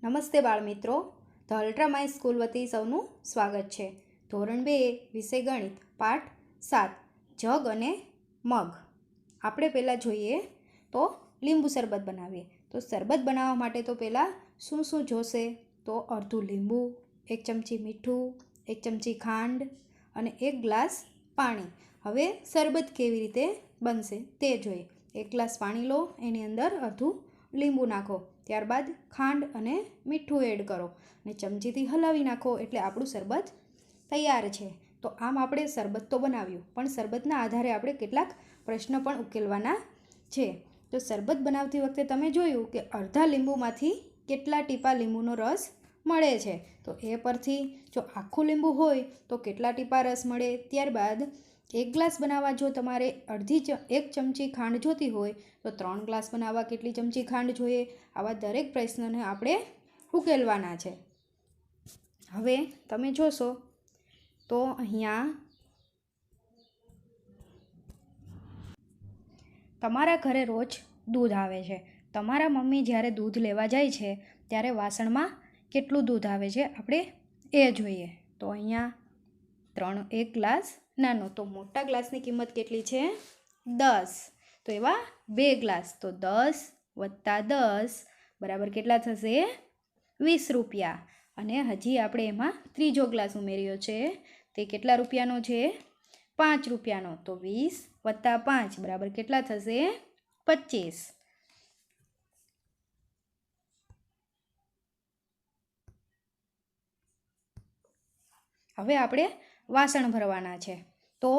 નમસ્તે બાળમિત્રો, the ultra my school વતી સૌનું સ્વાગત છે. ધોરણ 2 વિષય ગણિત પાઠ 7 જગ અને મગ. આપણે પહેલાં જોઈએ તો લીંબુ શરબત બનાવીએ. તો શરબત બનાવવા માટે તો પહેલાં શું શું જોશે? તો અડધું લીંબુ, 1 ચમચી મીઠું, 1 ચમચી ખાંડ અને 1 ગ્લાસ પાણી. હવે શરબત કેવી રીતે બનશે તે જોઈએ. 1 ગ્લાસ પાણી લો, એની અંદર અડધું લીંબુ નાખો, ત્યારબાદ ખાંડ અને મીઠું એડ કરો અને ચમચીથી હલાવી નાખો એટલે આપણું શરબત તૈયાર છે. તો આમ આપણે શરબત તો બનાવ્યું, પણ શરબતના આધારે આપણે કેટલાક પ્રશ્ન પણ ઉકેલવાના છે. તો શરબત બનાવતી વખતે તમે જોયું કે અડધા લીંબુમાંથી કેટલા ટીપા લીંબુનો રસ મળે છે. તો એ પરથી જો આખું લીંબુ હોય તો કેટલા ટીપા રસ મળે. ત્યારબાદ 1 ગ્લાસ બનાવવા જો તમારે 1 ચમચી ખાંડ જોતી હોય તો 3 ગ્લાસ બનાવવા કેટલી ચમચી ખાંડ જોઈએ. આવા દરેક પ્રશ્નને આપણે ઉકેલવાના છે. હવે તમે જોશો તો અહીંયા તમારા ઘરે રોજ દૂધ આવે છે. તમારા મમ્મી જ્યારે દૂધ લેવા જાય છે ત્યારે વાસણમાં કેટલું દૂધ આવે છે આપણે એ જોઈએ. તો અહીંયા 1 ગ્લાસ નાનો, તો મોટા ગ્લાસની કિંમત કેટલી છે? 10. તો એવા 2 ગ્લાસ, તો 10 + 10 બરાબર કેટલા થશે? 20 રૂપિયા. અને હજી આપણે એમાં ત્રીજો ગ્લાસ ઉમેર્યો છે, તે કેટલા રૂપિયાનો છે? 5 રૂપિયાનો. તો 20 + 5 બરાબર કેટલા થશે? 25. હવે આપણે વાસણ ભરવાના છે. તો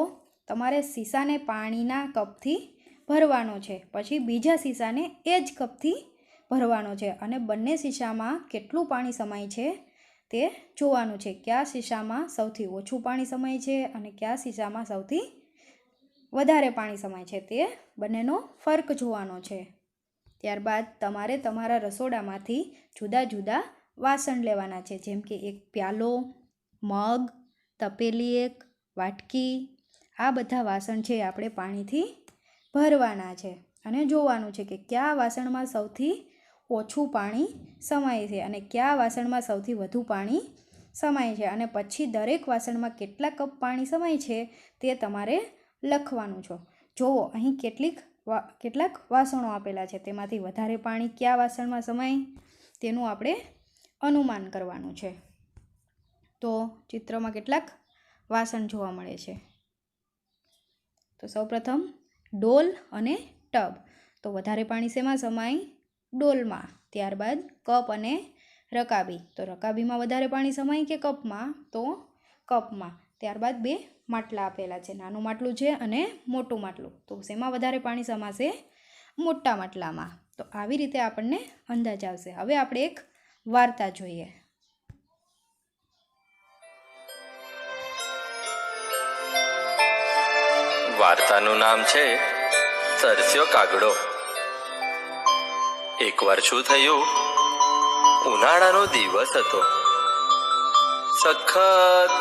તમારે સીસાને પાણીના કપથી ભરવાનો છે, પછી બીજા સીસાને એ જ કપથી ભરવાનો છે અને બંને સીસામાં કેટલું પાણી સમાય છે તે જોવાનું છે. કયા સીસામાં સૌથી ઓછું પાણી સમાય છે અને કયા સીસામાં સૌથી વધારે પાણી સમાય છે તે બંનેનો ફરક જોવાનો છે. ત્યારબાદ તમારે તમારા રસોડામાંથી જુદા જુદા વાસણ લેવાના છે, જેમ કે એક પ્યાલો, મગ, તપેલી, એક વાટકી. આ બધા વાસણ છે આપણે પાણીથી ભરવાના છે અને જોવાનું છે કે કયા વાસણમાં સૌથી ઓછું પાણી સમાય છે અને કયા વાસણમાં સૌથી વધુ પાણી સમાય છે. અને પછી દરેક વાસણમાં કેટલા કપ પાણી સમાય છે તે તમારે લખવાનું છે. જુઓ, અહીં કેટલાક વાસણો આપેલા છે, તેમાંથી વધારે પાણી કયા વાસણમાં સમાય તેનું આપણે અનુમાન કરવાનું છે. તો ચિત્રમાં કેટલાક વાસણ જોવા મળે છે. તો સૌપ્રથમ ડોલ અને ટબ. તો વધારે પાણી શેમાં સમાય? ડોલમાં. ત્યારબાદ કપ અને રકાબી. તો રકાબીમાં વધારે પાણી સમાય કે કપમાં? તો કપમાં. ત્યારબાદ 2 માટલા આપેલા છે, નાનું માટલું છે અને મોટું માટલું. તો શેમાં વધારે પાણી સમાશે? મોટા માટલામાં. તો આવી રીતે આપણને અંદાજ આવશે. હવે આપણે એક વાર્તા જોઈએ. વાર્તાનું નામ છે તરસ્યો કાગડો. એકવાર શું થયું, ઉનાળાનો દિવસ હતો. સખત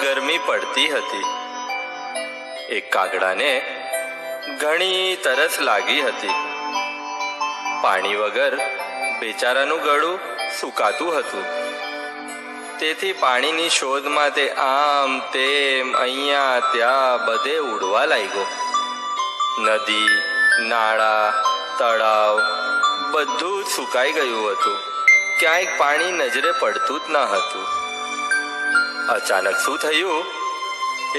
ગરમી પડતી હતી. એક કાગડાને ઘણી તરસ લાગી હતી. પાણી વગર બેચારાનું ગળું સુકાતું હતું. તેથી પાણીની શોધમાં તે આમ તેમ અહીંયા ત્યાં બધે ઉડવા લાગ્યો. નદી, નાળા, તળાવ બધું જ સુકાઈ ગયું હતું. ક્યાંય પાણી નજરે પડતું જ ન હતું. અચાનક શું થયું,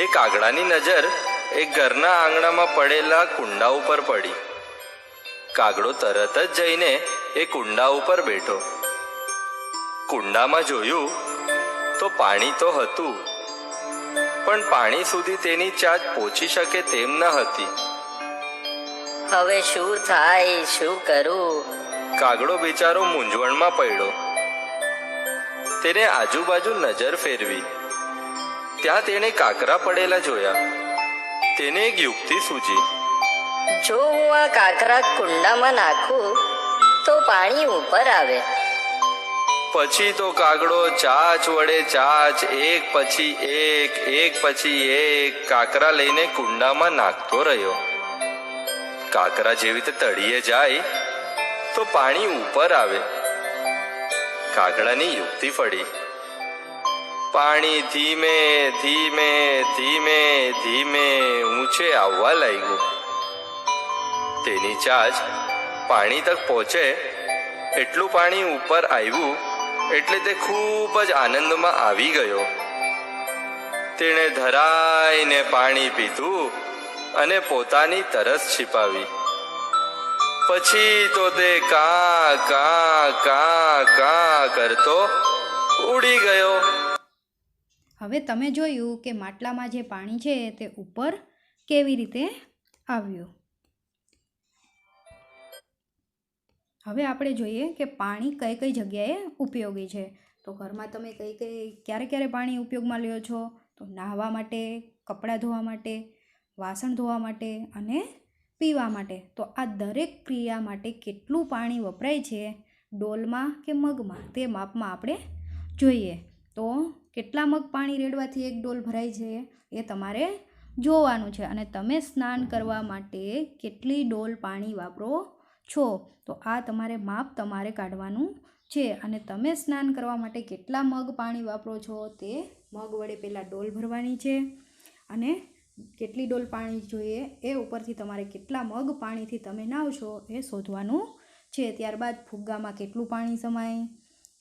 એ કાગડાની નજર એક ઘરના આંગણામાં પડેલા કુંડા ઉપર પડી. કાગડો તરત જ જઈને એ કુંડા ઉપર બેઠો. કુંડામાં જોયું તો પાણી તો હતું, પણ પાણી સુધી તેની ચાંચ પહોંચી શકે તેમ ન હતી. હવે શું થાય, શું કરું? કાગડો બિચારો મૂંઝવણમાં પડ્યો. તેને આજુબાજુ નજર ફેરવી. ત્યાં તેણે કાંકરા પડેલા જોયા. તેને એક યુક્તિ સૂજી. જો હું આ કાંકરા કુંડામાં નાખું તો પાણી ઉપર આવે. પછી તો કાગડો ચાંચ વડે ચાંચ એક પછી એક કાંકરા લઈને કુંડામાં નાખતો રહ્યો. કાંકરા જેવી રીતે તળિયે જાય તો પાણી ઉપર આવે. કાગડાની યુક્તિ ફળી. પાણી ધીમે ધીમે ધીમે ધીમે ઊંચે આવવા લાગ્યું. તેની ચાંચ પાણી તક પહોંચે એટલું પાણી ઉપર આવ્યું એટલે તે ખૂબ જ આનંદમાં આવી ગયો. તેણે ધરાઈને પાણી પીધું અને પોતાની તરસ छिपाવી. પછી તો તે કા કા કા કા કરતો ઉડી ગયો. હવે તમે જોયું કે માટલામાં જે પાણી છે તે ઉપર કેવી રીતે આવ્યું. હવે આપણે જોઈએ કે પાણી કઈ કઈ જગ્યાએ ઉપયોગી છે. તો ઘરમાં તમે ક્યારે ક્યારે પાણી ઉપયોગમાં લ્યો છો? તો નહાવા માટે, કપડાં ધોવા માટે, વાસણ ધોવા માટે અને પીવા માટે. તો આ દરેક ક્રિયા માટે કેટલું પાણી વપરાય છે ડોલમાં કે મગમાં તે માપમાં આપણે જોઈએ. તો કેટલા મગ પાણી રેડવાથી એક ડોલ ભરાય છે એ તમારે જોવાનું છે. અને તમે સ્નાન કરવા માટે કેટલી ડોલ પાણી વાપરો છો તો આ તમારે માપ તમારે કાઢવાનું છે. અને તમે સ્નાન કરવા માટે કેટલા મગ પાણી વાપરો છો તે મગ વડે પહેલાં ડોલ ભરવાની છે. અને કેટલી ડોલ પાણી જોઈએ એ ઉપરથી તમારે કેટલા મગ પાણીથી તમે નાવશો એ શોધવાનું છે. ત્યારબાદ ફુગ્ગામાં કેટલું પાણી સમાય,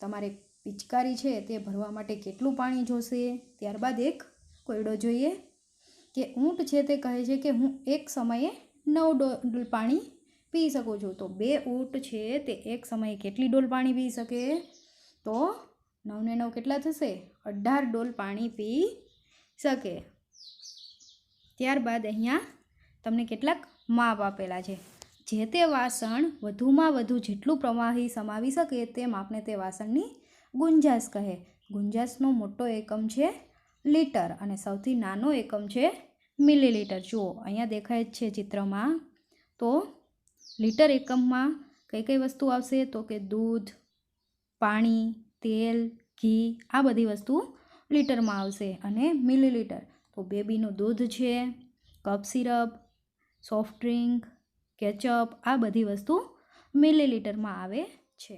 તમારે પિચકારી છે તે ભરવા માટે કેટલું પાણી જોશે. ત્યારબાદ એક કોયડો જોઈએ કે ઊંટ છે તે કહે છે કે હું એક સમયે 9 ડોલ પાણી પી શકું છું. તો 2 ઊંટ છે તે એક સમયે કેટલી ડોલ પાણી પી શકે? તો 9 ને 9 કેટલા થશે? 18 ડોલ પાણી પી શકે. ત્યારબાદ અહીંયા તમને કેટલાક માપ આપેલા છે. જે તે વાસણ વધુમાં વધુ જેટલું પ્રવાહી સમાવી શકે તે માપને તે વાસણની ગુંજાશ કહે. ગુંજાશનો મોટો એકમ છે લીટર અને સૌથી નાનો એકમ છે મિલીલીટર. જુઓ અહીંયા દેખાય જ છે ચિત્રમાં. તો લીટર એકમમાં કઈ કઈ વસ્તુ આવશે? તો કે દૂધ, પાણી, તેલ, ઘી આ બધી વસ્તુ લીટરમાં આવશે. અને મિલીલીટર તો બેબીનું દૂધ છે, cough syrup, soft drink, ketchup આ બધી વસ્તુ મિલીલીટરમાં આવે છે.